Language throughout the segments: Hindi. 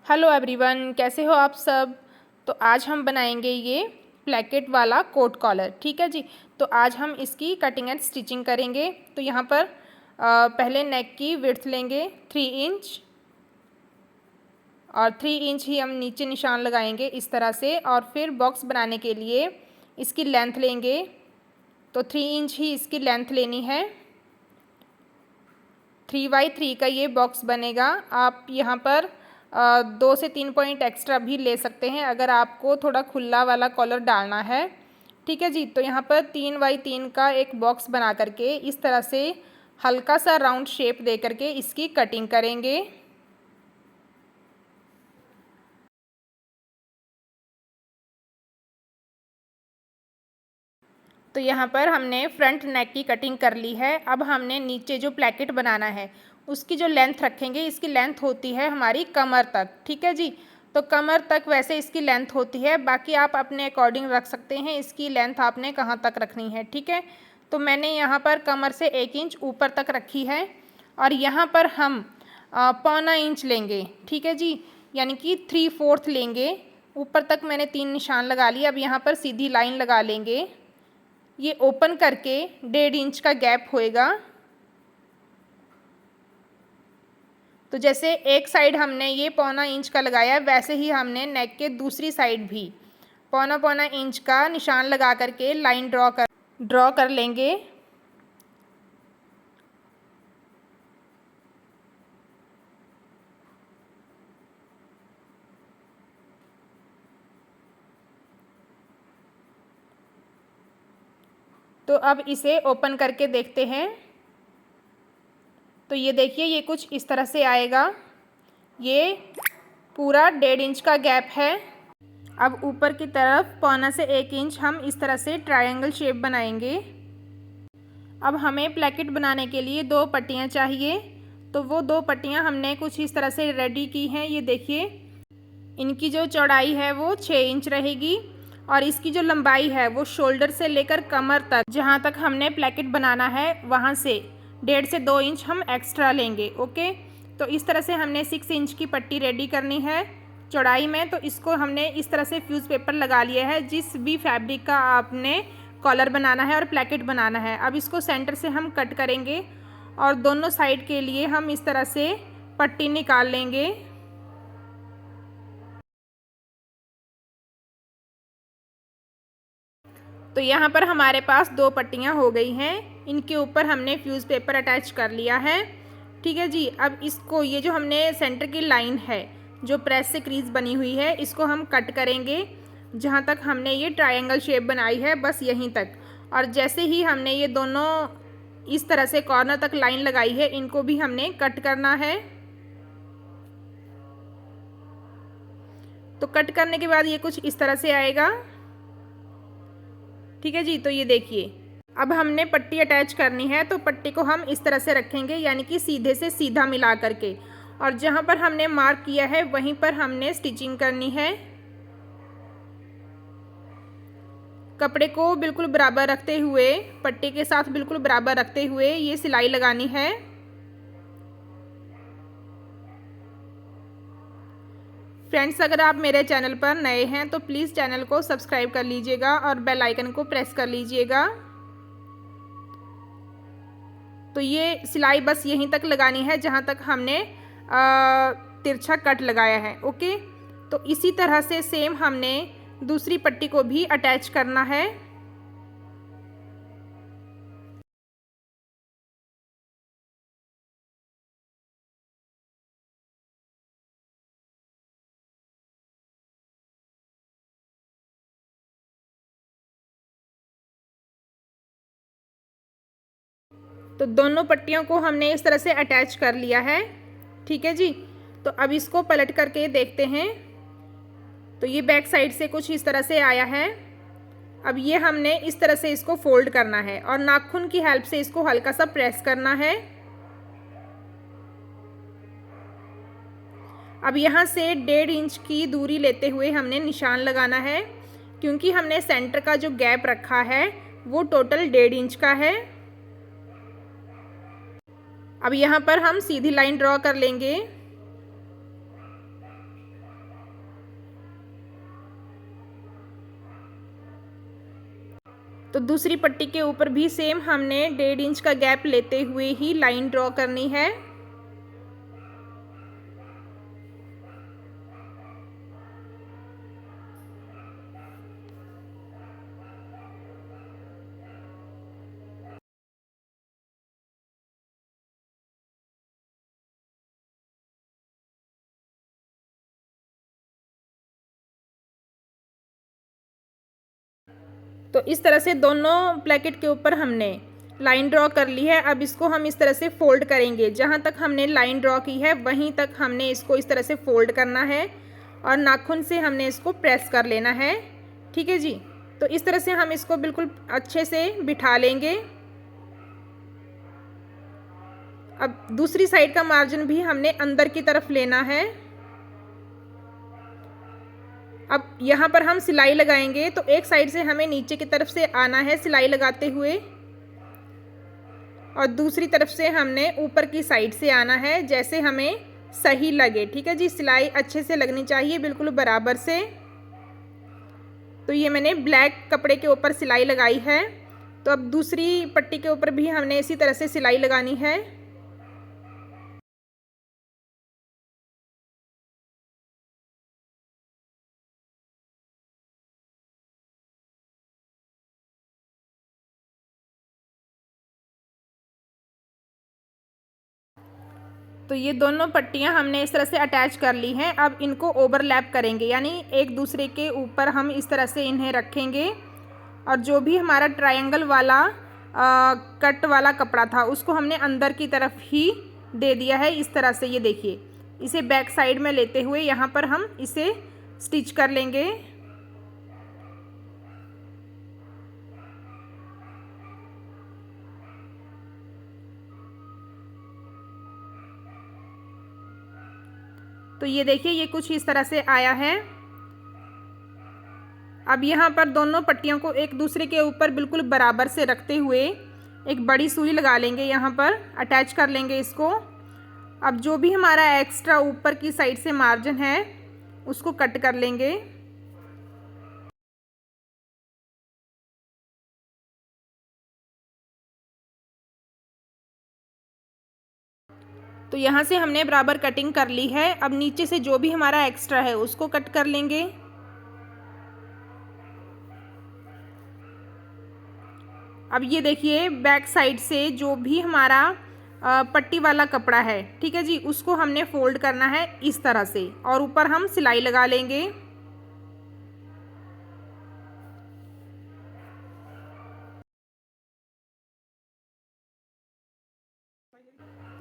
हेलो एवरीवन, कैसे हो आप सब। तो आज हम बनाएंगे ये प्लेकेट वाला कोट कॉलर। ठीक है जी। तो आज हम इसकी कटिंग एंड स्टिचिंग करेंगे। तो यहाँ पर पहले नेक की विड्थ लेंगे 3 इंच और 3 इंच ही हम नीचे निशान लगाएंगे इस तरह से। और फिर बॉक्स बनाने के लिए इसकी लेंथ लेंगे, तो 3 इंच ही इसकी लेंथ लेनी है। 3x3 का ये बॉक्स बनेगा। आप यहाँ पर 2 से 3 पॉइंट एक्स्ट्रा भी ले सकते हैं अगर आपको थोड़ा खुला वाला कॉलर डालना है। ठीक है जी। तो यहाँ पर 3x3 का एक बॉक्स बना करके इस तरह से हल्का सा राउंड शेप दे करके इसकी कटिंग करेंगे। तो यहाँ पर हमने फ्रंट नेक की कटिंग कर ली है। अब हमने नीचे जो प्लेकेट बनाना है उसकी जो लेंथ रखेंगे, इसकी लेंथ होती है हमारी कमर तक। ठीक है जी। तो कमर तक वैसे इसकी लेंथ होती है, बाकी आप अपने अकॉर्डिंग रख सकते हैं इसकी लेंथ आपने कहाँ तक रखनी है। ठीक है। तो मैंने यहाँ पर कमर से 1 इंच ऊपर तक रखी है और यहाँ पर हम 1.25 इंच लेंगे। ठीक है जी, यानी कि 3/4 लेंगे। ऊपर तक मैंने 3 निशान लगा लिए। अब यहाँ पर सीधी लाइन लगा लेंगे। ये ओपन करके 1.5 इंच का गैप होएगा। तो जैसे एक साइड हमने ये 1.25 इंच का लगाया, वैसे ही हमने नेक के दूसरी साइड भी 1.25 इंच का निशान लगा करके लाइन ड्रॉ कर लेंगे। तो अब इसे ओपन करके देखते हैं। तो ये देखिए, ये कुछ इस तरह से आएगा। ये पूरा 1.5 इंच का गैप है। अब ऊपर की तरफ 1.25 से 1 इंच हम इस तरह से ट्रायंगल शेप बनाएंगे। अब हमें प्लेकेट बनाने के लिए 2 पट्टियाँ चाहिए। तो वो 2 पट्टियाँ हमने कुछ इस तरह से रेडी की हैं। ये देखिए, इनकी जो चौड़ाई है वो 6 इंच रहेगी और इसकी जो लंबाई है वो शोल्डर से लेकर कमर तक, जहाँ तक हमने प्लेकेट बनाना है वहाँ से 1.5 से 2 इंच हम एक्स्ट्रा लेंगे। ओके। तो इस तरह से हमने 6 इंच की पट्टी रेडी करनी है चौड़ाई में। तो इसको हमने इस तरह से फ्यूज़ पेपर लगा लिया है, जिस भी फैब्रिक का आपने कॉलर बनाना है और प्लेकेट बनाना है। अब इसको सेंटर से हम कट करेंगे और दोनों साइड के लिए हम इस तरह से पट्टी निकाल लेंगे। तो यहाँ पर हमारे पास 2 पट्टियाँ हो गई हैं। इनके ऊपर हमने फ्यूज़ पेपर अटैच कर लिया है। ठीक है जी। अब इसको, ये जो हमने सेंटर की लाइन है जो प्रेस से क्रीज बनी हुई है, इसको हम कट करेंगे जहाँ तक हमने ये ट्रायंगल शेप बनाई है, बस यहीं तक। और जैसे ही हमने ये दोनों इस तरह से कॉर्नर तक लाइन लगाई है, इनको भी हमने कट करना है। तो कट करने के बाद ये कुछ इस तरह से आएगा। ठीक है जी। तो ये देखिए, अब हमने पट्टी अटैच करनी है। तो पट्टी को हम इस तरह से रखेंगे, यानी कि सीधे से सीधा मिला करके, और जहाँ पर हमने मार्क किया है वहीं पर हमने स्टिचिंग करनी है। कपड़े को बिल्कुल बराबर रखते हुए, पट्टी के साथ बिल्कुल बराबर रखते हुए ये सिलाई लगानी है। फ्रेंड्स, अगर आप मेरे चैनल पर नए हैं तो प्लीज़ चैनल को सब्सक्राइब कर लीजिएगा और बेल आइकन को प्रेस कर लीजिएगा। तो ये सिलाई बस यहीं तक लगानी है जहाँ तक हमने तिरछा कट लगाया है। ओके। तो इसी तरह से सेम हमने दूसरी पट्टी को भी अटैच करना है। तो दोनों पट्टियों को हमने इस तरह से अटैच कर लिया है। ठीक है जी। तो अब इसको पलट करके देखते हैं। तो ये बैक साइड से कुछ इस तरह से आया है। अब ये हमने इस तरह से इसको फोल्ड करना है और नाखून की हेल्प से इसको हल्का सा प्रेस करना है। अब यहाँ से 1.5 इंच की दूरी लेते हुए हमने निशान लगाना है, क्योंकि हमने सेंटर का जो गैप रखा है वो टोटल 1.5 इंच का है। अब यहाँ पर हम सीधी लाइन ड्रॉ कर लेंगे। तो दूसरी पट्टी के ऊपर भी सेम हमने 1.5 इंच का गैप लेते हुए ही लाइन ड्रॉ करनी है। तो इस तरह से दोनों प्लेकेट के ऊपर हमने लाइन ड्रॉ कर ली है। अब इसको हम इस तरह से फोल्ड करेंगे, जहाँ तक हमने लाइन ड्रॉ की है वहीं तक हमने इसको इस तरह से फोल्ड करना है और नाखून से हमने इसको प्रेस कर लेना है। ठीक है जी। तो इस तरह से हम इसको बिल्कुल अच्छे से बिठा लेंगे। अब दूसरी साइड का मार्जिन भी हमने अंदर की तरफ लेना है। अब यहाँ पर हम सिलाई लगाएंगे, तो एक साइड से हमें नीचे की तरफ से आना है सिलाई लगाते हुए और दूसरी तरफ से हमने ऊपर की साइड से आना है, जैसे हमें सही लगे। ठीक है जी। सिलाई अच्छे से लगनी चाहिए, बिल्कुल बराबर से। तो ये मैंने ब्लैक कपड़े के ऊपर सिलाई लगाई है। तो अब दूसरी पट्टी के ऊपर भी हमने इसी तरह से सिलाई लगानी है। तो ये दोनों पट्टियाँ हमने इस तरह से अटैच कर ली हैं। अब इनको ओवरलैप करेंगे, यानी एक दूसरे के ऊपर हम इस तरह से इन्हें रखेंगे और जो भी हमारा ट्रायंगल वाला कट वाला कपड़ा था उसको हमने अंदर की तरफ ही दे दिया है इस तरह से। ये देखिए, इसे बैक साइड में लेते हुए यहाँ पर हम इसे स्टिच कर लेंगे। तो ये देखिए, ये कुछ इस तरह से आया है। अब यहाँ पर दोनों पट्टियों को एक दूसरे के ऊपर बिल्कुल बराबर से रखते हुए एक बड़ी सुई लगा लेंगे, यहाँ पर अटैच कर लेंगे इसको। अब जो भी हमारा एक्स्ट्रा ऊपर की साइड से मार्जिन है उसको कट कर लेंगे। तो यहाँ से हमने बराबर कटिंग कर ली है। अब नीचे से जो भी हमारा एक्स्ट्रा है उसको कट कर लेंगे। अब ये देखिए, बैक साइड से जो भी हमारा पट्टी वाला कपड़ा है, ठीक है जी, उसको हमने फोल्ड करना है इस तरह से और ऊपर हम सिलाई लगा लेंगे।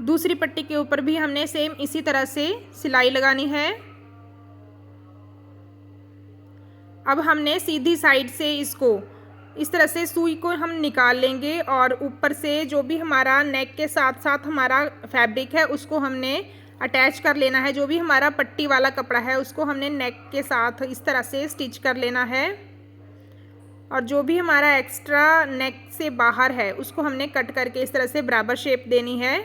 दूसरी पट्टी के ऊपर भी हमने सेम इसी तरह से सिलाई लगानी है। अब हमने सीधी साइड से इसको इस तरह से सुई को हम निकाल लेंगे और ऊपर से जो भी हमारा नेक के साथ साथ हमारा फैब्रिक है उसको हमने अटैच कर लेना है। जो भी हमारा पट्टी वाला कपड़ा है उसको हमने नेक के साथ इस तरह से स्टिच कर लेना है और जो भी हमारा एक्स्ट्रा नेक से बाहर है उसको हमने कट करके इस तरह से बराबर शेप देनी है।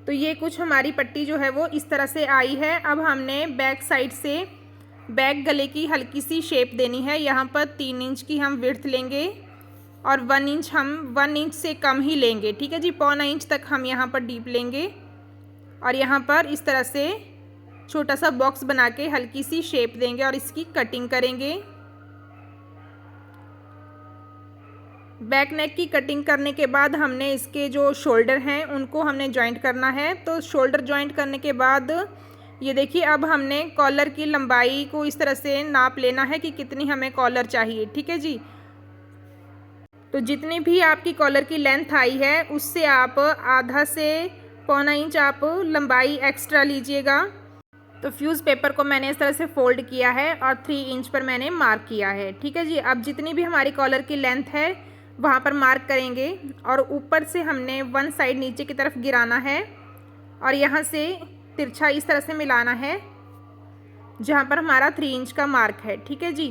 तो ये कुछ हमारी पट्टी जो है वो इस तरह से आई है। अब हमने बैक साइड से बैक गले की हल्की सी शेप देनी है। यहाँ पर 3 इंच की हम विड्थ लेंगे और 1 इंच हम 1 इंच से कम ही लेंगे। ठीक है जी, 1.25 इंच तक हम यहाँ पर डीप लेंगे और यहाँ पर इस तरह से छोटा सा बॉक्स बना के हल्की सी शेप देंगे और इसकी कटिंग करेंगे। बैक नेक की कटिंग करने के बाद हमने इसके जो शोल्डर हैं उनको हमने जॉइंट करना है। तो शोल्डर जॉइंट करने के बाद ये देखिए, अब हमने कॉलर की लंबाई को इस तरह से नाप लेना है कि कितनी हमें कॉलर चाहिए। ठीक है जी। तो जितनी भी आपकी कॉलर की लेंथ आई है उससे आप आधा से 1.25 इंच आप लंबाई एक्स्ट्रा लीजिएगा। तो फ्यूज़ पेपर को मैंने इस तरह से फोल्ड किया है और 3 इंच पर मैंने मार्क किया है। ठीक है जी। अब जितनी भी हमारी कॉलर की लेंथ है वहाँ पर मार्क करेंगे और ऊपर से हमने 1 साइड नीचे की तरफ गिराना है और यहाँ से तिरछा इस तरह से मिलाना है जहाँ पर हमारा 3 इंच का मार्क है। ठीक है जी।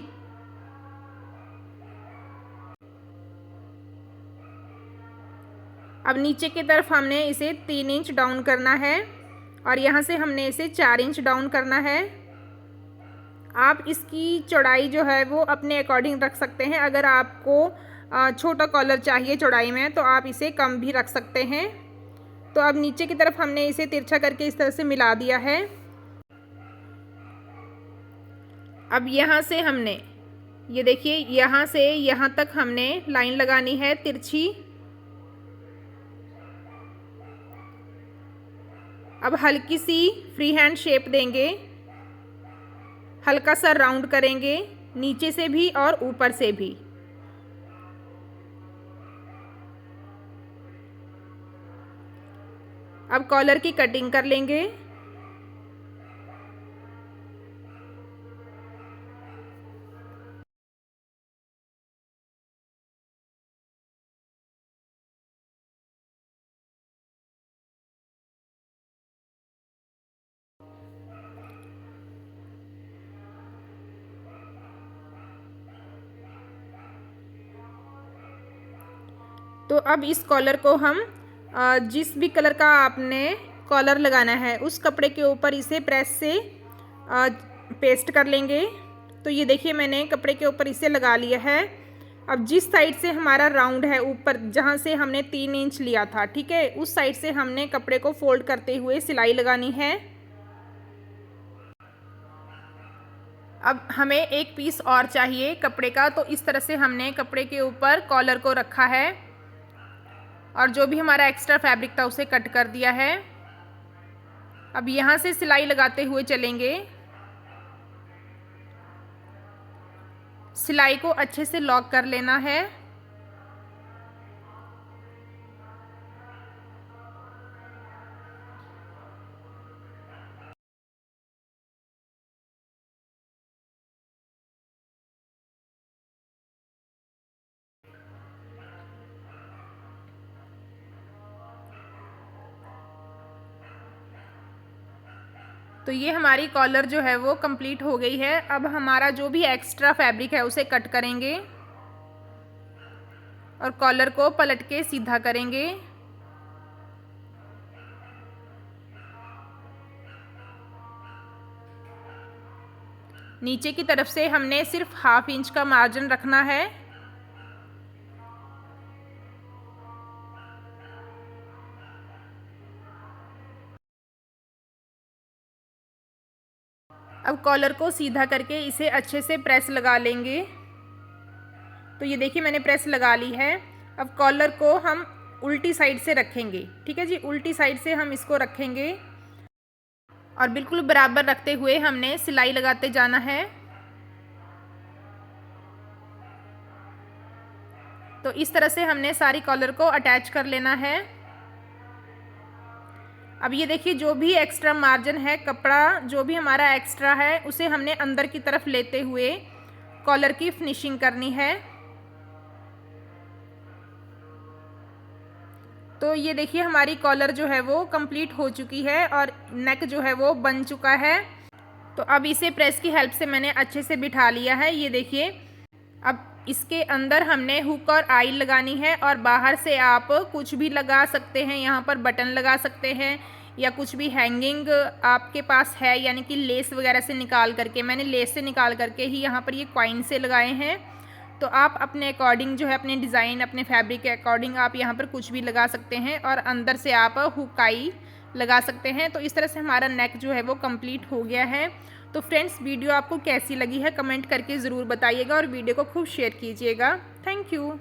अब नीचे की तरफ हमने इसे 3 इंच डाउन करना है और यहाँ से हमने इसे 4 इंच डाउन करना है। आप इसकी चौड़ाई जो है वो अपने अकॉर्डिंग रख सकते हैं। अगर आपको छोटा कॉलर चाहिए चौड़ाई में तो आप इसे कम भी रख सकते हैं। तो अब नीचे की तरफ हमने इसे तिरछा करके इस तरह से मिला दिया है। अब यहाँ से हमने ये देखिए यहाँ से यहाँ तक हमने लाइन लगानी है तिरछी। अब हल्की सी फ्री हैंड शेप देंगे, हल्का सा राउंड करेंगे नीचे से भी और ऊपर से भी। अब कॉलर की कटिंग कर लेंगे। तो अब इस कॉलर को हम जिस भी कलर का आपने कॉलर लगाना है उस कपड़े के ऊपर इसे प्रेस से पेस्ट कर लेंगे। तो ये देखिए मैंने कपड़े के ऊपर इसे लगा लिया है। अब जिस साइड से हमारा राउंड है ऊपर जहाँ से हमने 3 इंच लिया था, ठीक है, उस साइड से हमने कपड़े को फोल्ड करते हुए सिलाई लगानी है। अब हमें एक पीस और चाहिए कपड़े का, तो इस तरह से हमने कपड़े के ऊपर कॉलर को रखा है और जो भी हमारा एक्स्ट्रा फैब्रिक था उसे कट कर दिया है। अब यहाँ से सिलाई लगाते हुए चलेंगे। सिलाई को अच्छे से लॉक कर लेना है। तो ये हमारी कॉलर जो है वो कंप्लीट हो गई है। अब हमारा जो भी एक्स्ट्रा फैब्रिक है उसे कट करेंगे और कॉलर को पलट के सीधा करेंगे। नीचे की तरफ से हमने सिर्फ 1/2 इंच का मार्जिन रखना है। अब कॉलर को सीधा करके इसे अच्छे से प्रेस लगा लेंगे। तो ये देखिए मैंने प्रेस लगा ली है। अब कॉलर को हम उल्टी साइड से रखेंगे, ठीक है जी, उल्टी साइड से हम इसको रखेंगे और बिल्कुल बराबर रखते हुए हमने सिलाई लगाते जाना है। तो इस तरह से हमने सारी कॉलर को अटैच कर लेना है। अब ये देखिए जो भी एक्स्ट्रा मार्जिन है, कपड़ा जो भी हमारा एक्स्ट्रा है उसे हमने अंदर की तरफ लेते हुए कॉलर की फिनिशिंग करनी है। तो ये देखिए हमारी कॉलर जो है वो कंप्लीट हो चुकी है और नेक जो है वो बन चुका है। तो अब इसे प्रेस की हेल्प से मैंने अच्छे से बिठा लिया है। ये देखिए अब इसके अंदर हमने हुक और आई लगानी है और बाहर से आप कुछ भी लगा सकते हैं। यहाँ पर बटन लगा सकते हैं या कुछ भी हैंगिंग आपके पास है, यानी कि लेस वगैरह से निकाल करके, मैंने लेस से निकाल करके ही यहाँ पर ये कॉइन से लगाए हैं। तो आप अपने अकॉर्डिंग जो है अपने डिज़ाइन अपने फैब्रिक के अकॉर्डिंग आप यहाँ पर कुछ भी लगा सकते हैं और अंदर से आप हुक आई लगा सकते हैं। तो इस तरह से हमारा नेक जो है वो कंप्लीट हो गया है। तो फ्रेंड्स वीडियो आपको कैसी लगी है कमेंट करके ज़रूर बताइएगा और वीडियो को खूब शेयर कीजिएगा। Thank you.